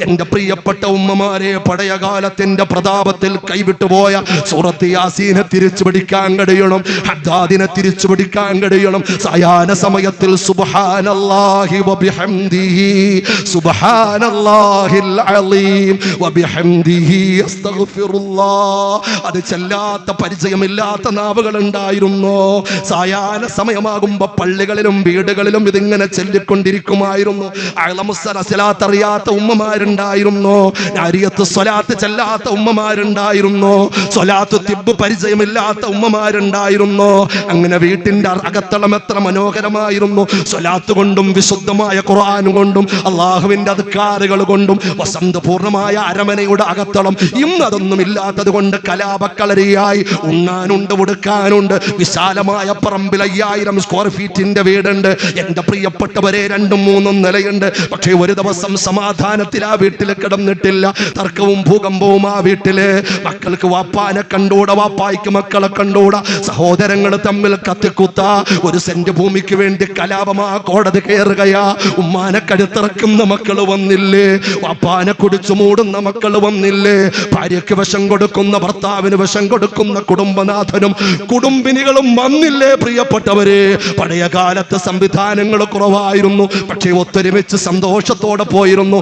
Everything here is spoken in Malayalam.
എന്റെ പ്രിയപ്പെട്ട ഉമ്മമാരെ, പഴയ കാലത്തിന്റെ പ്രതാപത്തിൽ കൈവിട്ടുപോയ സൂറത്ത് യാസീനെ തിരിച്ചു പിടിക്കാൻ കഴിയണം, ഹദ്ദാദിനെ തിരിച്ചു പിടിക്കാൻ കഴിയണം. സായാഹ്ന സമയത്തിൽ സുബ്ഹാനല്ലാഹി വബിഹംദിഹി സുബ്ഹാനല്ലാഹിൽ അലീം വബിഹംദിഹി അസ്തഗ്ഫിറുല്ലാഹ്, അത് ചെല്ലാത്ത പരിചയമില്ലാത്ത നാവുകൾ ഉണ്ടായിരുന്നു. സായാഹ്ന സമയമാകുമ്പോ പള്ളികളിലും വീടുകളിലും ഇതിങ്ങനെ ചൊല്ലിക്കൊണ്ടിരിക്കുമായിരുന്നു. അഅ്ലമുസ്സലാത്ത് അറിയാത്ത ഉമ്മമാരുണ്ടായിരുന്നു, നാരിയത്ത് സ്വലാത്ത് ചെല്ലാത്ത ഉമ്മമാരുണ്ടായിരുന്നു, സ്വലാത്ത് തിബ്ബ് പരിചയമില്ലാത്ത ഉമ്മമാരുണ്ടായിരുന്നു. അങ്ങനെ വീട്ടിന്റെ അകത്തളം എത്ര മനോഹരമായിരുന്നു! സ്വലാത്ത് കൊണ്ടും വിശുദ്ധമായ ഖുർആൻ കൊണ്ടും അള്ളാഹുവിന്റെ അദ്കാറുകൾ കൊണ്ടും വസന്തപൂർണമായ അരമനയുടെ അകത്തളം. ഇന്ന് അതൊന്നും ഇല്ലാത്തത് കൊണ്ട് കലാപക്കളരിയായി. ഉണ്ണാനുണ്ട്, ഉടുക്കാനുണ്ട്. വിശാലമായ പറമ്പിൽ 5000 സ്ക്വയർ ഫീറ്റിന്റെ വീടുണ്ട്. എന്റെ പ്രിയപ്പെട്ടവരെ, 2-3 നിലയുണ്ട്. പക്ഷേ ഒരു ദിവസം സമാധാനത്തിൽ ആ വീട്ടിൽ കിടന്നിട്ടില്ല. തർക്കവും ഭൂകമ്പവും ആ വീട്ടില്. മക്കൾക്ക് വാപ്പാനെ കണ്ടൂടാ, വാപ്പായ്ക്ക് മക്കളെ കണ്ടൂടാ. സഹോദരങ്ങൾ തമ്മിൽ കത്തിക്കുത്ത. 1 സെന്റ് ഭൂമിക്ക് വേണ്ടി കലാപമാ കോടതി കയറുകയാ. ഉമ്മാനെ കഴുത്തിറക്കുന്ന മക്കള് വന്നില്ലേ? വാപ്പാനെ കുടിച്ചു മൂടുന്ന മക്കള് വന്നില്ലേ? ഭാര്യയ്ക്ക് വിഷം കൊടുക്കുന്ന ഭർത്താവിന് വിഷം കൊടുക്കുന്ന കുടുംബനാഥനും കുടുംബിനികളും വന്നില്ലേ? പ്രിയപ്പെട്ടവരെ, പഴയ കാലത്ത് സംവിധാനങ്ങൾ കുറവായിരുന്നു, പക്ഷേ ഒത്തൊരുമിച്ച് സന്തോഷത്തോടെ പോയിരുന്നു.